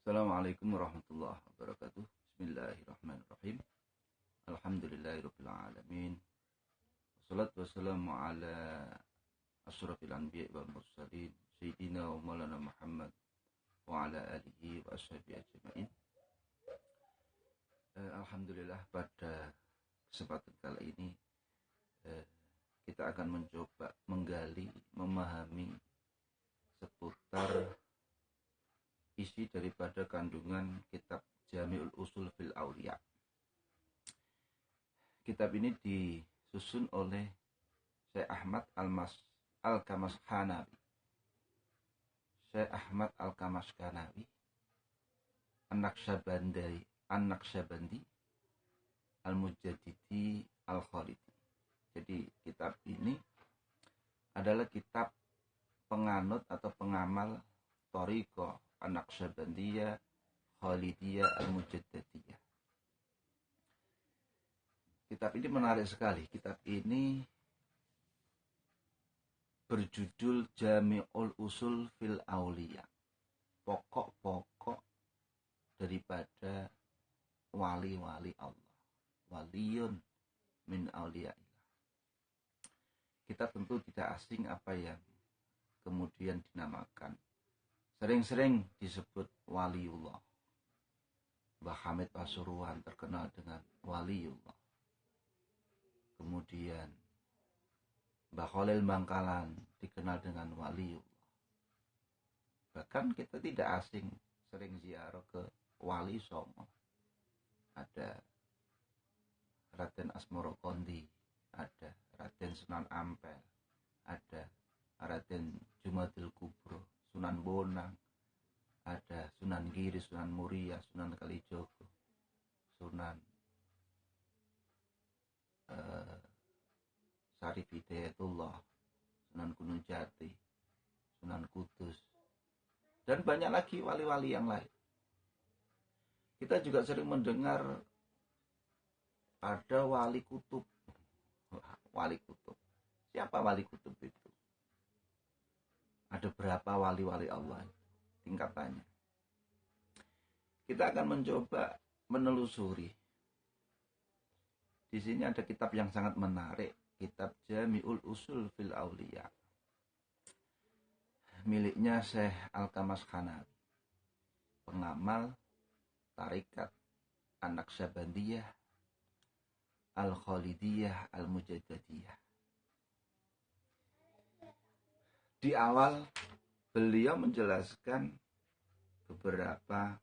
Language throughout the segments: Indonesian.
Assalamualaikum warahmatullahi wabarakatuh. Bismillahirrahmanirrahim. Alhamdulillahirabbil alamin. Wassalatu wassalamu ala asyrafil anbiya'i wal mursalin sayyidina wa maulana Muhammad wa ala alihi wa ashabihi ajmain. Alhamdulillah, pada kesempatan kali ini kita akan mencoba menggali, memahami seputar isi daripada kandungan kitab Jami'ul Usul fil Auliya. Kitab ini disusun oleh Syekh Ahmad Al-Kamaskanawi. Syekh Ahmad Al-Kamaskanawi An-Naqsyabandi Al-Mujaddidi Al-Khalidi. Jadi kitab ini adalah kitab penganut atau pengamal Thariqah An-Naqsyabandiyah Khalidiyah Al-Mujaddidiyah. Kitab ini menarik sekali. Kitab ini berjudul Jami'ul Usul fil Auliya. Pokok-pokok daripada wali-wali Allah. Waliyun min auliyaillah. Kita tentu tidak asing apa yang kemudian dinamakan, sering-sering disebut waliullah. Mbah Hamid Pasuruan terkenal dengan waliullah. Kemudian Mbah Khalil Bangkalan dikenal dengan waliullah. Bahkan kita tidak asing sering ziarah ke Wali Songo. Ada Raden Asmorokondi, ada Raden Sunan Ampel, ada Raden Jumadil Kubro, Sunan Bonang, ada Sunan Giri, Sunan Muria, Sunan Kalijogo, Sunan Sarif Hidayatullah, Sunan Gunung Jati, Sunan Kudus, dan banyak lagi wali-wali yang lain. Kita juga sering mendengar ada wali kutub. Wali kutub. Siapa wali kutub itu? Ada berapa wali-wali Allah tingkatannya? Kita akan mencoba menelusuri. Di sini ada kitab yang sangat menarik, kitab Jami'ul Usul fil Auliya, miliknya Syekh Al-Kamaskanawi, pengamal Tarikat An-Naqsyabandiyah Al-Khalidiyah Al-Mujaddidiyah. Di awal beliau menjelaskan beberapa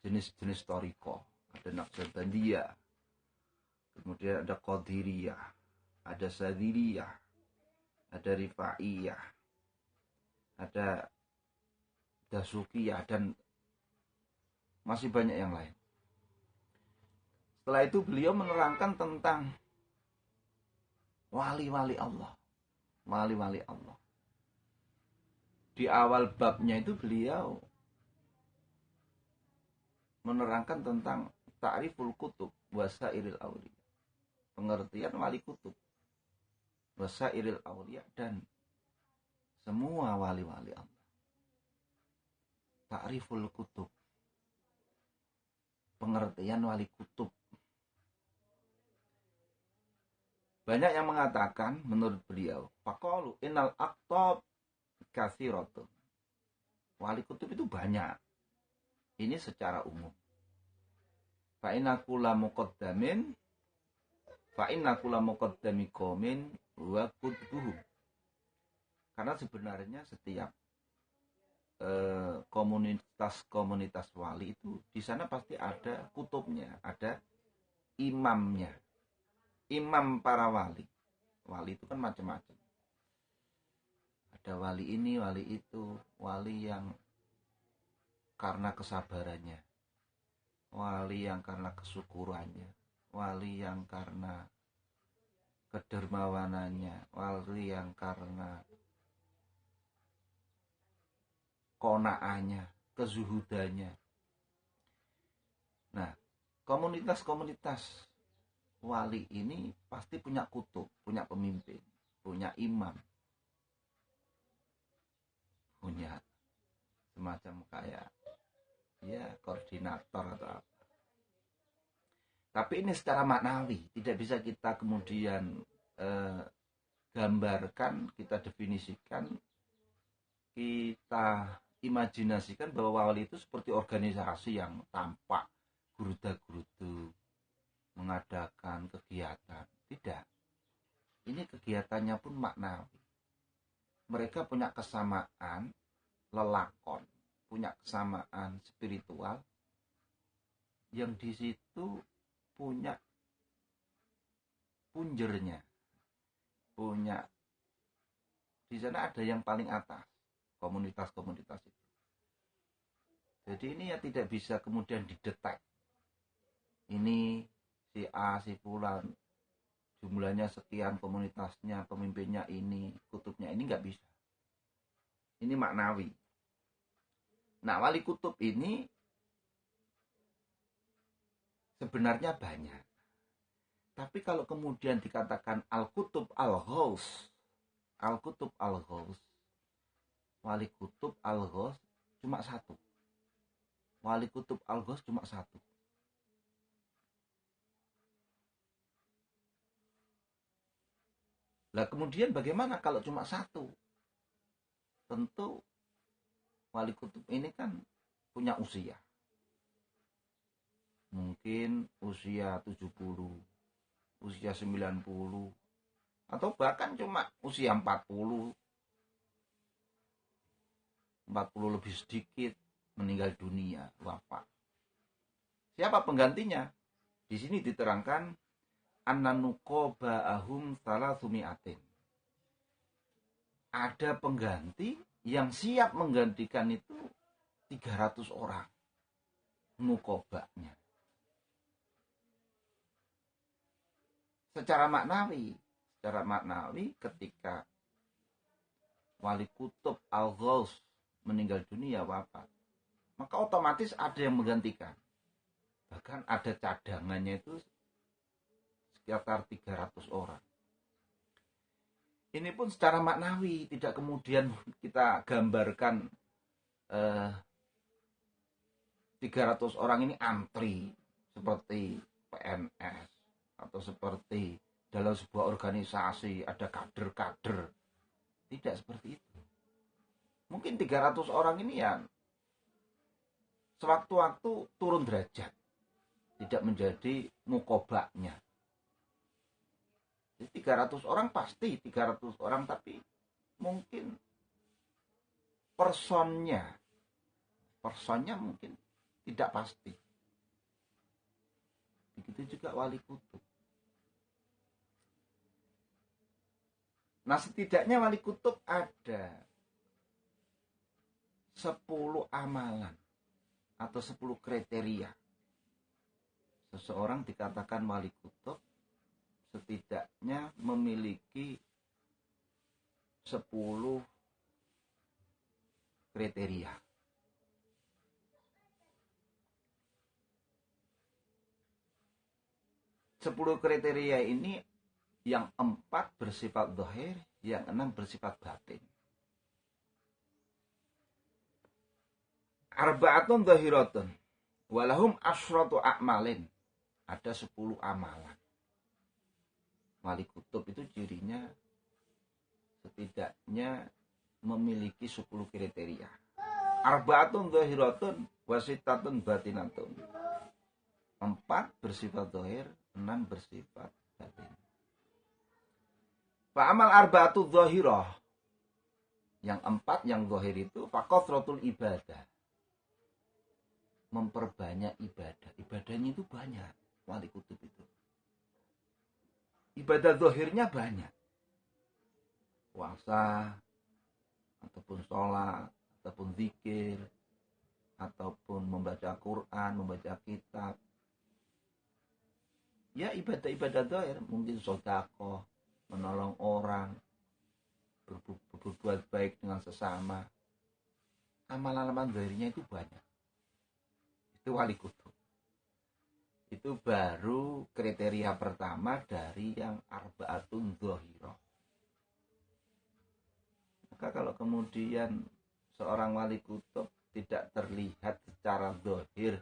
jenis-jenis thariqah. Ada Naqsyabandiyah, kemudian ada Qadiriyah, ada Sadiliyah, ada Rifa'iyah, ada Dasukiyah, dan masih banyak yang lain. Setelah itu beliau menerangkan tentang wali-wali Allah. Wali-wali Allah. Di awal babnya itu beliau menerangkan tentang ta'riful kutub wasairil auliya. Pengertian wali kutub, wasairil auliya, dan semua wali-wali Allah. Ta'riful kutub, pengertian wali kutub. Banyak yang mengatakan menurut beliau, faqalu innal aqtab katsiratun. Wali kutub itu banyak. Ini secara umum. Fa inna kulla muqaddami qaumin wa qutbuhum. Karena sebenarnya setiap komunitas wali itu di sana pasti ada kutubnya, ada imamnya. Imam para wali. Wali itu kan macam-macam. Ada wali ini, wali itu, wali yang karena kesabarannya, wali yang karena kesyukurannya, wali yang karena kedermawanannya, wali yang karena qanaahnya, kezuhudannya. Nah, komunitas-komunitas wali ini pasti punya kutub, punya pemimpin, punya imam, punya semacam kayak ya koordinator atau apa. Tapi ini secara maknawi, tidak bisa kita kemudian gambarkan, kita definisikan, kita imajinasikan bahwa wali itu seperti organisasi yang tampak geruda-gerudu mengadakan kegiatan. Tidak. Ini kegiatannya pun maknawi. Mereka punya kesamaan lelakon, punya kesamaan spiritual yang di situ punya punjernya, punya di sana ada yang paling atas, komunitas-komunitas itu. Jadi ini ya tidak bisa kemudian didetek. Ini si A, si Fulan, jumlahnya sekian, komunitasnya, pemimpinnya ini, kutubnya ini, nggak bisa. Ini maknawi. Nah, wali kutub ini sebenarnya banyak. Tapi kalau kemudian dikatakan al-kutub al-ghaus, al-kutub al-ghaus, wali kutub al-ghaus cuma satu. Wali kutub al-ghaus cuma satu. Lah kemudian bagaimana kalau cuma satu? Tentu wali kutub ini kan punya usia. Mungkin usia 70, usia 90, atau bahkan cuma usia 40 lebih sedikit meninggal dunia, wafat. Siapa penggantinya? Di sini diterangkan annanuqoba'ahum salatsumi'atin. Ada pengganti yang siap menggantikan itu 300 orang. Nukobanya. Secara maknawi ketika wali kutub al-ghaus meninggal dunia, wafat, maka otomatis ada yang menggantikan. Bahkan ada cadangannya itu sekitar 300 orang. Ini pun secara maknawi, tidak kemudian kita gambarkan 300 orang ini antri seperti PNS atau seperti dalam sebuah organisasi ada kader-kader. Tidak seperti itu. Mungkin 300 orang ini ya sewaktu-waktu turun derajat, tidak menjadi mukobaknya. Jadi 300 orang pasti 300 orang, tapi mungkin personnya mungkin tidak pasti. Begitu juga wali kutub. Nah, setidaknya wali kutub ada 10 amalan atau 10 kriteria. Seseorang dikatakan wali kutub setidaknya memiliki 10 kriteria. Sepuluh kriteria ini yang 4 bersifat zahir, yang 6 bersifat batin. Arba'atun zahiratun walahum asyratu a'malin. Ada 10 amalan. Wali kutub itu cirinya setidaknya memiliki 10 kriteria. Arba'atun zahiratun wasittatun batinatun. 4 bersifat zahir, 6 bersifat batin. Fa'amal arba'atu zahirah. Yang 4 yang zahir itu faqathratul ibadah. Memperbanyak ibadah. Ibadahnya itu banyak. Wali kutub itu. Ibadah zahirnya banyak. Puasa, ataupun sholat, ataupun zikir, ataupun membaca Quran, membaca kitab. Ya ibadah-ibadah zahir, mungkin sedekah, menolong orang, berbuat baik dengan sesama. Amalan-amalan zahirnya itu banyak. Itu wali kutub. Itu baru kriteria pertama dari yang arba'atun zahirah. Maka kalau kemudian seorang wali kutub tidak terlihat secara zahir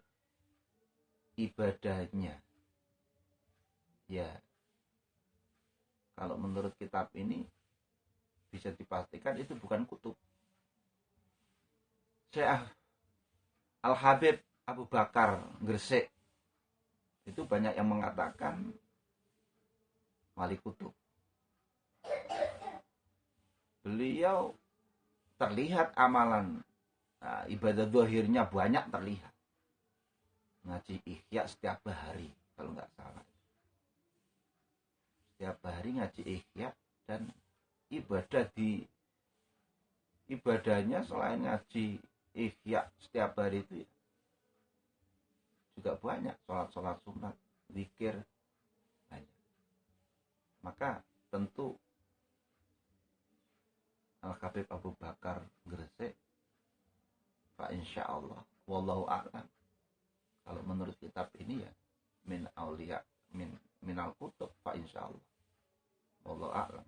ibadahnya. Ya, kalau menurut kitab ini bisa dipastikan itu bukan kutub. Syekh Al-Habib Abu Bakar Gresik itu banyak yang mengatakan wali kutub. Beliau terlihat amalan ibadah zahirnya banyak terlihat. Ngaji Ihya setiap hari kalau nggak salah. Setiap hari ngaji Ihya dan ibadahnya selain ngaji Ihya setiap hari itu ya, juga banyak sholat sunat, zikir banyak. Maka tentu Al-Habib Abu Bakar Gresik, fa insyaallah, wallahu a'lam. Kalau menurut kitab ini ya min auliya minal kutub, fa insyaallah, wallahu a'lam.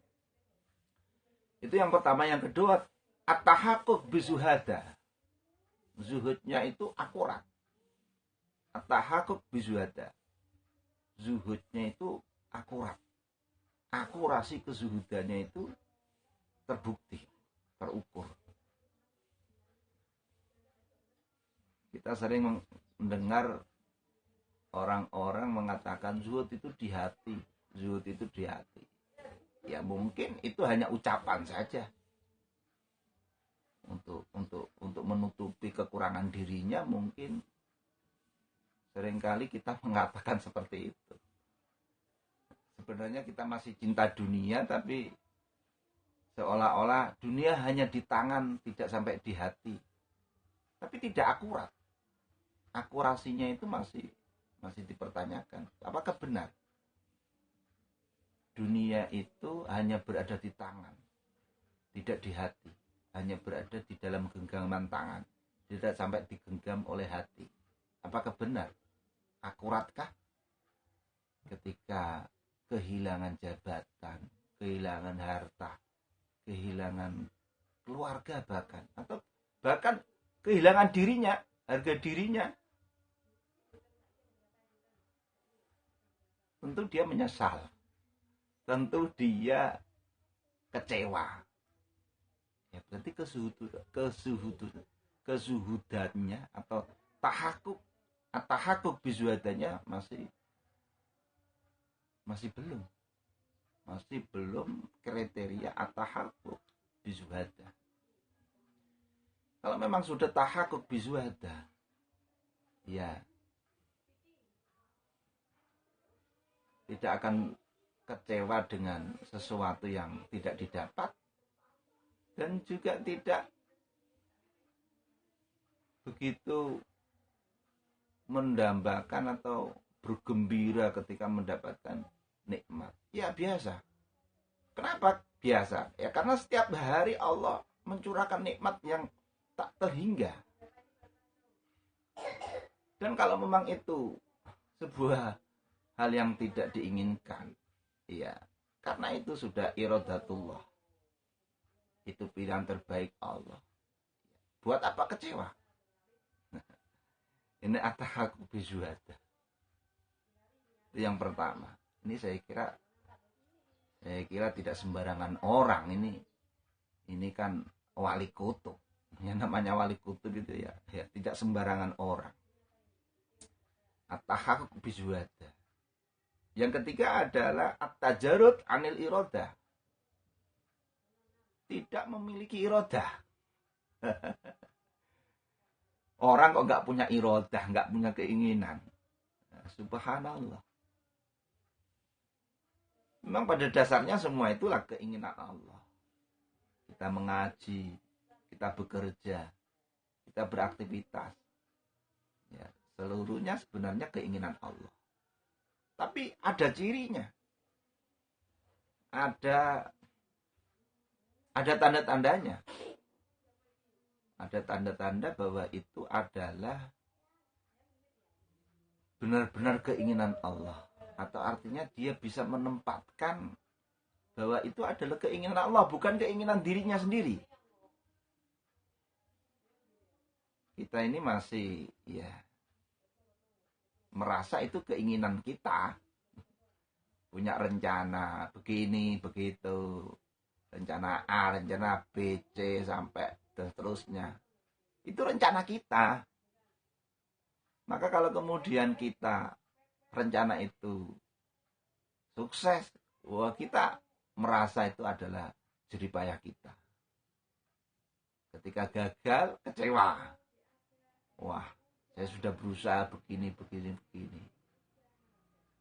Itu yang pertama. Yang kedua, at-tahaqquq bizuhada. Zuhudnya itu akurat. At-tahaqquq bizuhada. Zuhudnya itu akurat. Akurasi kezuhudannya itu terbukti, terukur. Kita sering mendengar orang-orang mengatakan zuhud itu di hati, zuhud itu di hati. Ya mungkin itu hanya ucapan saja untuk menutupi kekurangan dirinya. Mungkin seringkali kita mengatakan seperti itu. Sebenarnya kita masih cinta dunia, tapi seolah-olah dunia hanya di tangan, tidak sampai di hati. Tapi tidak akurat. Akurasinya itu masih dipertanyakan. Apakah benar? Dunia itu hanya berada di tangan, tidak di hati. Hanya berada di dalam genggaman tangan, tidak sampai digenggam oleh hati. Apakah benar? Akuratkah? Ketika kehilangan jabatan, kehilangan harta, kehilangan keluarga bahkan, atau bahkan kehilangan dirinya, harga dirinya, tentu dia menyesal. Tentu dia kecewa. Ya berarti kezuhudannya atau tahaqquq bizuhadanya masih belum kriteria at-tahaqquq bizuhada. Kalau memang sudah tahaqquq bizuhada, ya tidak akan kecewa dengan sesuatu yang tidak didapat, dan juga tidak begitu mendambakan atau bergembira ketika mendapatkan nikmat. Ya biasa. Kenapa biasa? Ya karena setiap hari Allah mencurahkan nikmat yang tak terhingga. Dan kalau memang itu sebuah hal yang tidak diinginkan, ya, karena itu sudah iradatullah. Itu pilihan terbaik Allah. Buat apa kecewa? Ini at-tahaqquq bizuhada. Itu yang pertama. Ini saya kira tidak sembarangan orang ini. Ini kan wali kutub. Yang namanya wali kutub itu ya tidak sembarangan orang. At-tahaqquq bizuhada. Yang ketiga adalah at-tajarrud anil iradah. Tidak memiliki iradah. Orang kok nggak punya iradah, nggak punya keinginan. Subhanallah. Memang pada dasarnya semua itulah keinginan Allah. Kita mengaji, kita bekerja, kita beraktivitas. Ya, seluruhnya sebenarnya keinginan Allah. Tapi ada cirinya. Ada tanda-tandanya. Ada tanda-tanda bahwa itu adalah benar-benar keinginan Allah. Atau artinya dia bisa menempatkan bahwa itu adalah keinginan Allah, bukan keinginan dirinya sendiri. kita ini masih ya merasa itu keinginan kita, punya rencana begini begitu, rencana A, rencana B, C sampai seterusnya. Itu rencana kita. Maka kalau kemudian kita rencana itu sukses, wah kita merasa itu adalah jerih payah kita. Ketika gagal, kecewa. Wah, saya sudah berusaha begini.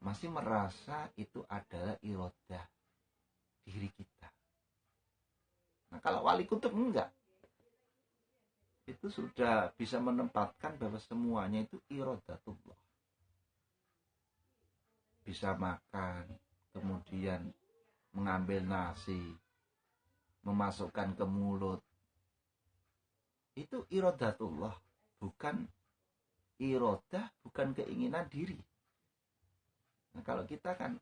Masih merasa itu adalah irodah diri kita. Nah, kalau wali kutub enggak. Itu sudah bisa menempatkan bahwa semuanya itu irodatullah. Bisa makan, kemudian mengambil nasi, memasukkan ke mulut. Itu irodatullah, bukan irodah, bukan keinginan diri. Nah, kalau kita kan,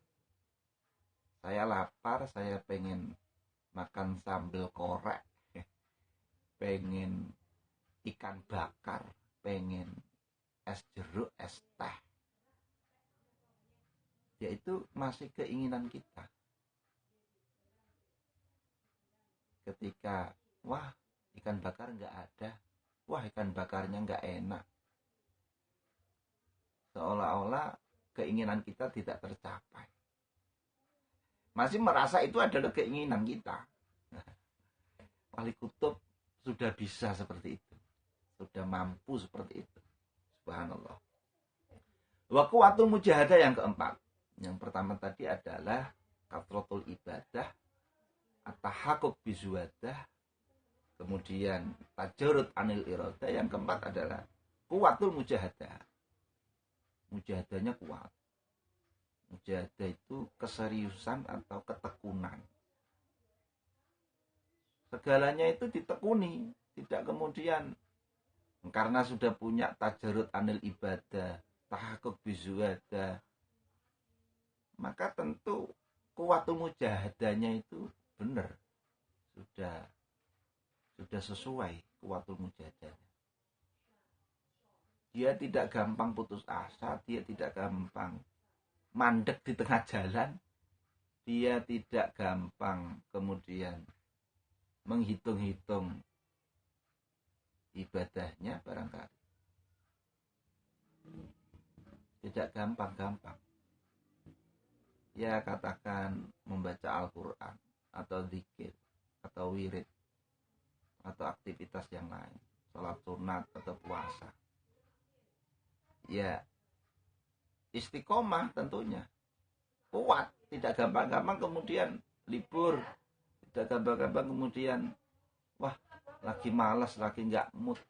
saya lapar, saya pengen makan sambal korek, pengen ikan bakar, pengen es jeruk, es teh. Yaitu masih keinginan kita. Ketika, wah ikan bakar nggak ada, wah ikan bakarnya nggak enak. Seolah-olah keinginan kita tidak tercapai. Masih merasa itu adalah keinginan kita. Wali kutub sudah bisa seperti itu. Sudah mampu seperti itu. Subhanallah. Wa quwwatul mujahadah yang keempat. Yang pertama tadi adalah kathratul ibadah, at-tahaqquq bizuwadah, kemudian tajarrud anil iradah. Yang keempat adalah quwwatul mujahadah. Mujahadahnya kuat. Mujahadah itu keseriusan atau ketekunan. Segalanya itu ditekuni, tidak kemudian karena sudah punya tajarrud anil ibadah, tahaqquq bizuwadah, maka tentu kuwatul mujahadahnya itu benar, sudah sesuai kuwatul mujahadahnya. Dia tidak gampang putus asa, dia tidak gampang mandek di tengah jalan, dia tidak gampang kemudian menghitung-hitung ibadahnya barangkali. Tidak gampang-gampang. Ya katakan membaca Al-Quran atau zikir atau wirid atau aktivitas yang lain, sholat sunat atau puasa. Ya istiqomah tentunya kuat, tidak gampang-gampang kemudian libur, tidak gampang-gampang kemudian wah lagi malas, lagi nggak mood.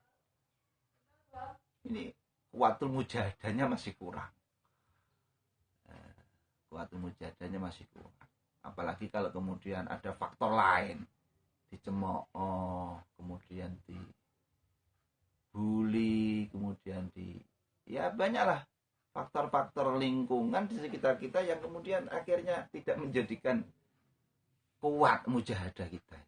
Ini kuwatul mujahadahnya masih kurang. Kuwatul mujahadahnya masih kurang. Apalagi kalau kemudian ada faktor lain, dicemooh, kemudian dibully, kemudian ya banyaklah faktor-faktor lingkungan di sekitar kita yang kemudian akhirnya tidak menjadikan kuat mujahadah kita.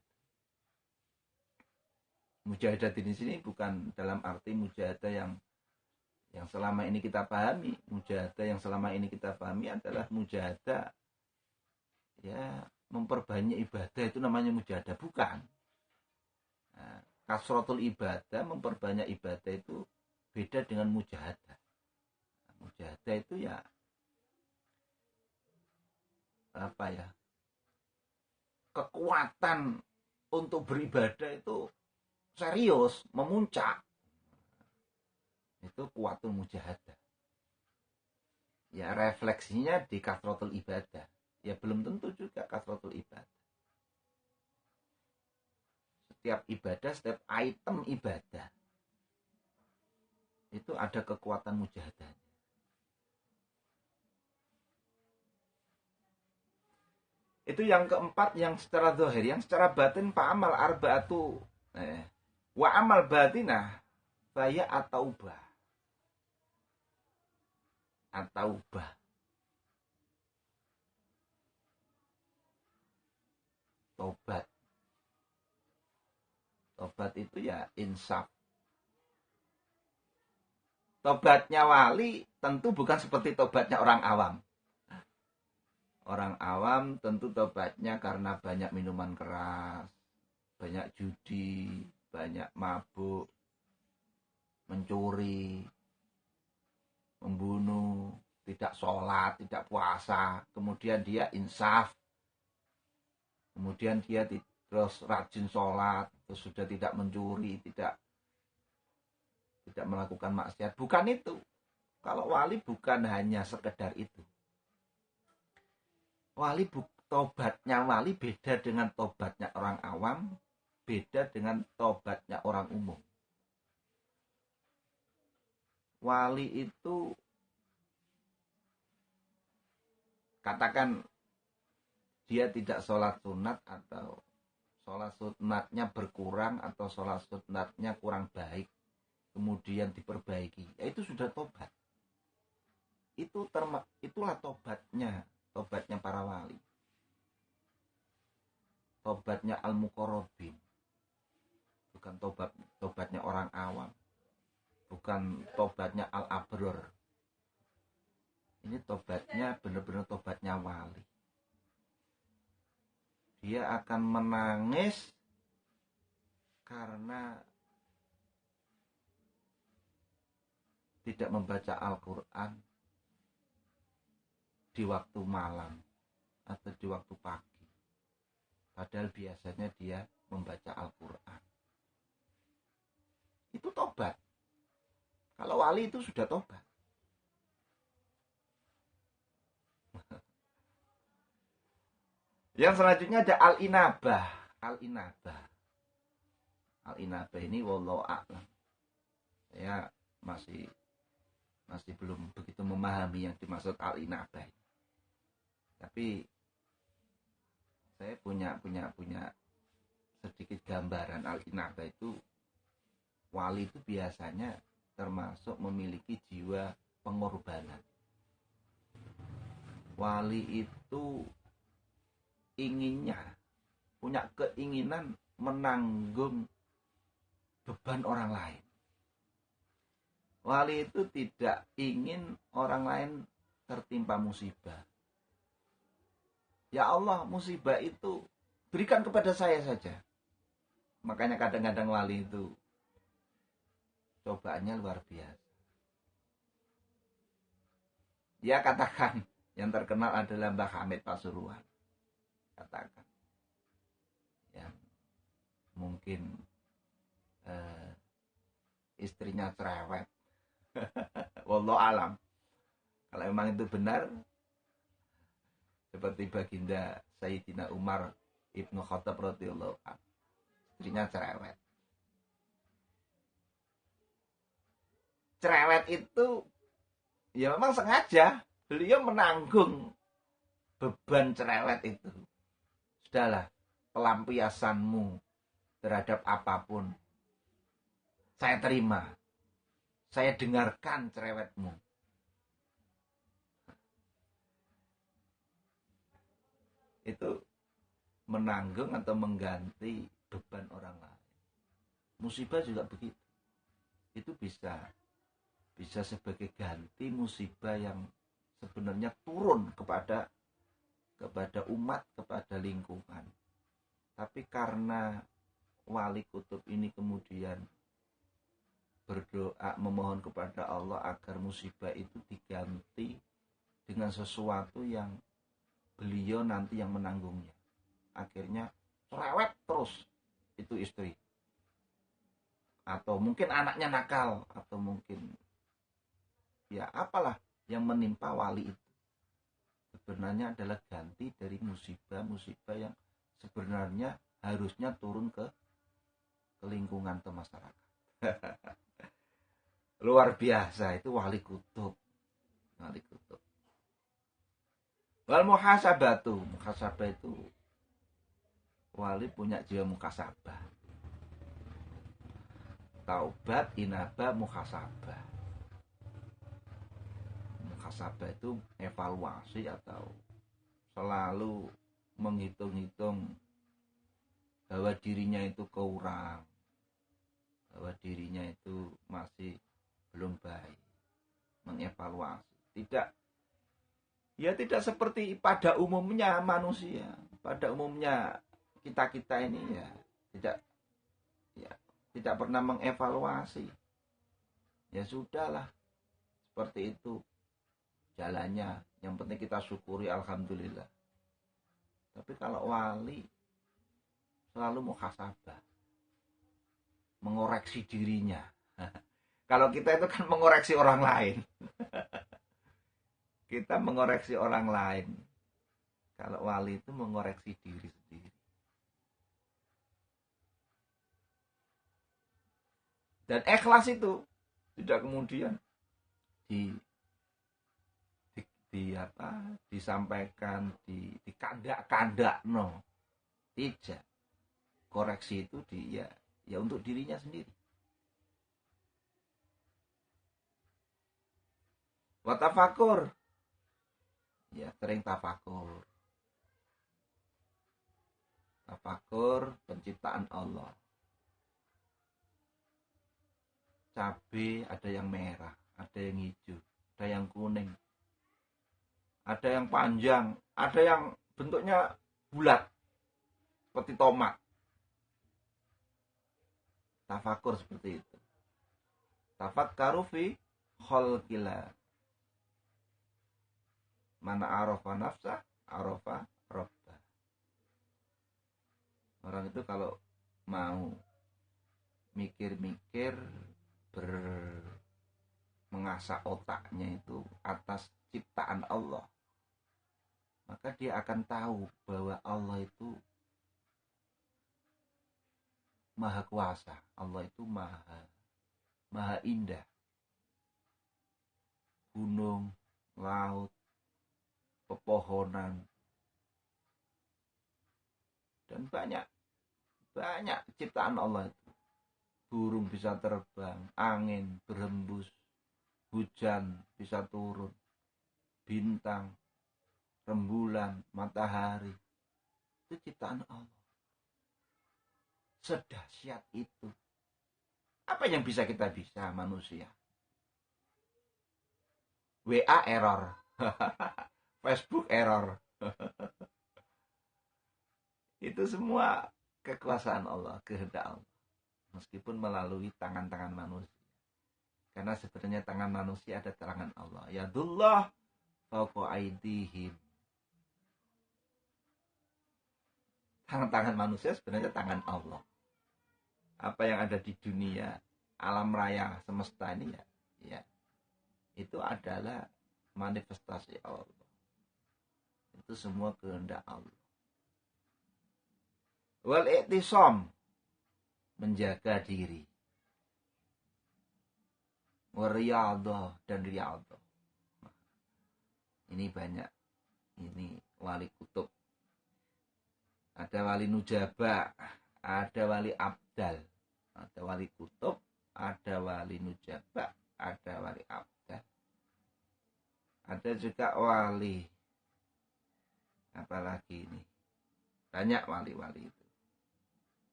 Mujahadah di sini bukan dalam arti mujahadah yang selama ini kita pahami. Mujahadah yang selama ini kita pahami adalah mujahadah ya memperbanyak ibadah, itu namanya mujahadah, bukan. Nah, kasratul ibadah, memperbanyak ibadah itu beda dengan mujahadah. Nah, mujahadah itu ya apa ya? Kekuatan untuk beribadah itu serius, memuncak. Itu kuwatul mujahadah. Ya refleksinya di kasratul ibadah. Ya belum tentu juga kasratul ibadah. Setiap ibadah, setiap item ibadah itu ada kekuatan mujahadahnya. Itu yang keempat, yang secara zahir. Yang secara batin fa'amal arba'atu wa amal batinah faya ataubah. Ataubah. Tobat. Tobat itu ya insaf. Tobatnya wali tentu bukan seperti tobatnya orang awam. Orang awam tentu tobatnya karena banyak minuman keras, banyak judi, banyak mabuk, mencuri, membunuh, tidak sholat, tidak puasa, kemudian dia insaf, kemudian dia terus rajin sholat, terus sudah tidak mencuri, tidak melakukan maksiat. Bukan itu. Kalau wali bukan hanya sekedar itu. Tobatnya wali beda dengan tobatnya orang awam, beda dengan tobatnya orang umum. Wali itu katakan dia tidak sholat sunat atau sholat sunatnya berkurang atau sholat sunatnya kurang baik, kemudian diperbaiki, ya itu sudah tobat. Itulah tobatnya para wali. Tobatnya al-muqarrabin. Bukan tobatnya orang awam. Bukan tobatnya al-abror. Ini tobatnya benar-benar tobatnya wali. Dia akan menangis karena tidak membaca Al-Quran di waktu malam atau di waktu pagi. Padahal biasanya dia membaca Al-Quran. Itu tobat. Kalau wali itu sudah tobat. Yang selanjutnya ada al-inabah. Al-inabah. Al-inabah ini wallahu a'lam. Saya masih belum begitu memahami yang dimaksud al-inabah. Tapi saya punya sedikit gambaran al-inabah itu. Wali itu biasanya termasuk memiliki jiwa pengorbanan. Wali itu punya keinginan menanggung beban orang lain. Wali itu tidak ingin orang lain tertimpa musibah. Ya Allah, musibah itu berikan kepada saya saja. Makanya kadang-kadang wali itu cobaannya luar biasa. Dia katakan, yang terkenal adalah Mbah Hamid Pasuruan. Katakan, yang mungkin istrinya cerewet. Wallahu alam. Kalau memang itu benar, seperti baginda Sayyidina Umar Ibnu Khattab radhiyallahu anhu, istrinya cerewet. Cerewet itu ya memang sengaja beliau menanggung beban cerewet itu. Sudahlah, pelampiasanmu terhadap apapun saya terima. Saya dengarkan cerewetmu. Itu menanggung atau mengganti beban orang lain. Musibah juga begitu. Itu bisa sebagai ganti musibah yang sebenarnya turun kepada umat, kepada lingkungan. Tapi karena wali kutub ini kemudian berdoa memohon kepada Allah agar musibah itu diganti dengan sesuatu yang beliau nanti yang menanggungnya. Akhirnya cerewet terus itu istri. Atau mungkin anaknya nakal, atau mungkin ya apalah yang menimpa wali itu. Sebenarnya adalah ganti dari musibah-musibah yang sebenarnya harusnya turun ke lingkungan, ke masyarakat. Luar biasa itu wali kutub. Wali kutub. Wal muhasabatu. Muhasabah itu wali punya jiwa muhasabah. Taubat, inabah, muhasabah. Muhasabah itu evaluasi atau selalu menghitung-hitung bahwa dirinya itu kurang, bahwa dirinya itu masih belum baik. tidak seperti pada umumnya manusia. Pada umumnya kita ini tidak ya tidak pernah mengevaluasi. Ya sudahlah, seperti itu jalannya. Yang penting kita syukuri, alhamdulillah. Tapi kalau wali selalu muhasabah, mengoreksi dirinya. Kalau kita itu kan mengoreksi orang lain. Kita mengoreksi orang lain. Kalau wali itu mengoreksi diri sendiri. Dan ikhlas itu tidak kemudian disampaikan, dikandak-kandak, no. Tidak. Koreksi itu ya untuk dirinya sendiri. Watafakur. Ya, sering tafakur. Tafakur penciptaan Allah. Cabai ada yang merah, ada yang hijau, ada yang kuning, ada yang panjang, ada yang bentuknya bulat seperti tomat. Tafakur seperti itu. Tafakkaru fi khalqillah. Mana arafa nafsa, arafa rabbah. Orang itu kalau mau mikir-mikir, mengasah otaknya itu atas ciptaan Allah, maka dia akan tahu bahwa Allah itu maha kuasa. Allah itu maha indah. Gunung, laut, pepohonan, dan banyak ciptaan Allah itu. Burung bisa terbang, angin berhembus, hujan bisa turun, bintang, rembulan, matahari, itu ciptaan Allah. Sedahsyat itu. Apa yang bisa kita manusia? WA error. Facebook error. Itu semua kekuasaan Allah, kehendak Allah. Meskipun melalui tangan-tangan manusia. Karena sebenarnya tangan manusia ada tangan Allah. Yadullah fawqa aydihim. Tangan-tangan manusia sebenarnya tangan Allah. Apa yang ada di dunia, alam raya semesta ini ya itu adalah manifestasi Allah. Itu semua kehendak Allah. Wal i'tisam, menjaga diri. Wariyadhah, dan riyadhah. Ini banyak. Ini wali kutub. Ada wali nujaba, ada wali abdal. Ada wali kutub, ada wali nujaba, ada wali abdal. Ada juga wali, apalagi ini, banyak wali-wali itu.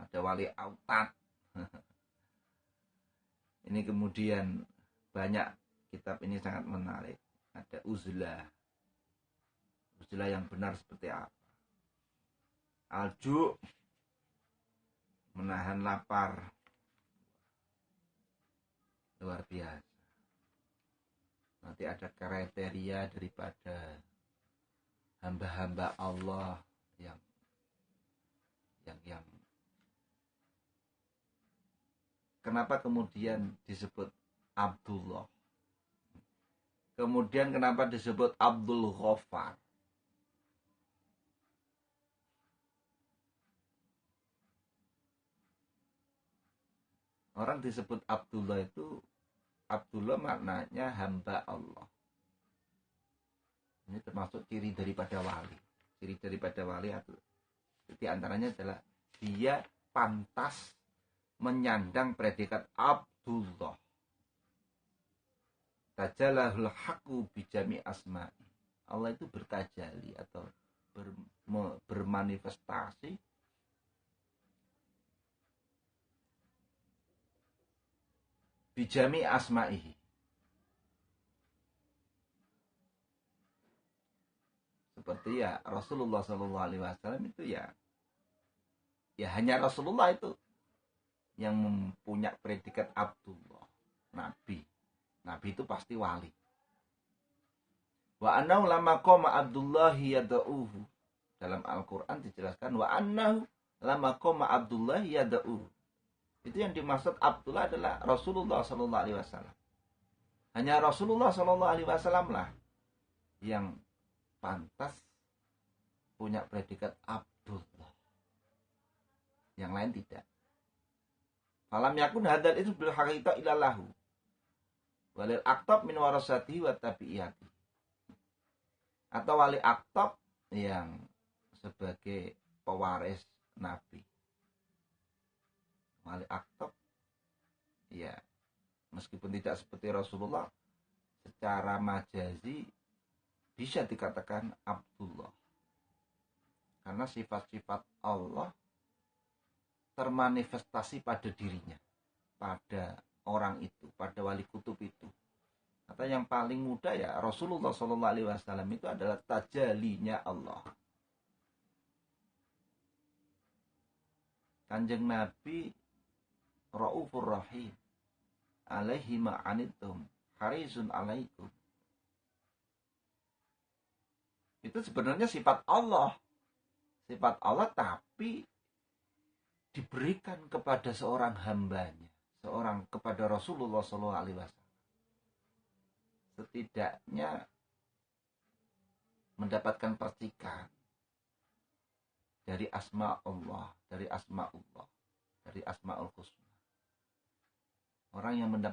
Ada wali autad. Ini kemudian banyak kitab ini sangat menarik. Ada uzlah. Uzlah yang benar seperti apa? Alju, menahan lapar. Luar biasa. Nanti ada kriteria daripada hamba-hamba Allah yang kenapa kemudian disebut Abdullah? Kemudian kenapa disebut Abdul Ghaffar? Orang disebut Abdullah itu, Abdullah maknanya hamba Allah. Ini termasuk ciri daripada wali. Ciri daripada wali itu di antaranya adalah dia pantas menyandang predikat Abdullah. Tajalahul haqqu bijami asma'i. Allah itu bertajali atau bermanifestasi bijami asma'ihi, Seperti ya Rasulullah Shallallahu Alaihi Wasallam itu ya hanya Rasulullah itu yang mempunyai predikat Abdullah, Nabi. Nabi itu pasti wali. Wa annahu lama qama Abdullahi yad'uhu. Dalam Al-Quran dijelaskan wa annahu lama qama Abdullahi yad'uhu. Itu yang dimaksud Abdullah adalah Rasulullah Shallallahu Alaihi Wasallam. Hanya Rasulullah Shallallahu Alaihi Wasallam lah yang pantas punya predikat Abdullah. Yang lain tidak. Falam yakun hadal itu bil haqiqah ilallahu. Walil aktab min warasatihi wa tabi'iyati. Atau wali aktab yang sebagai pewaris Nabi. Wali aktab ya meskipun tidak seperti Rasulullah, secara majazi bisa dikatakan Abdullah. Karena sifat-sifat Allah termanifestasi pada dirinya, pada orang itu, pada wali kutub itu. Atau yang paling mudah ya Rasulullah Shallallahu Alaihi Wasallam itu adalah tajalinya Allah. Kanjeng Nabi Raufur Rahim, alaihi ma'anitum, harisun alaikum. Itu sebenarnya sifat Allah. Sifat Allah tapi diberikan kepada seorang hambanya, kepada Rasulullah SAW. Setidaknya mendapatkan percikan dari asma Allah, dari asma'ul husna. Orang yang mendapat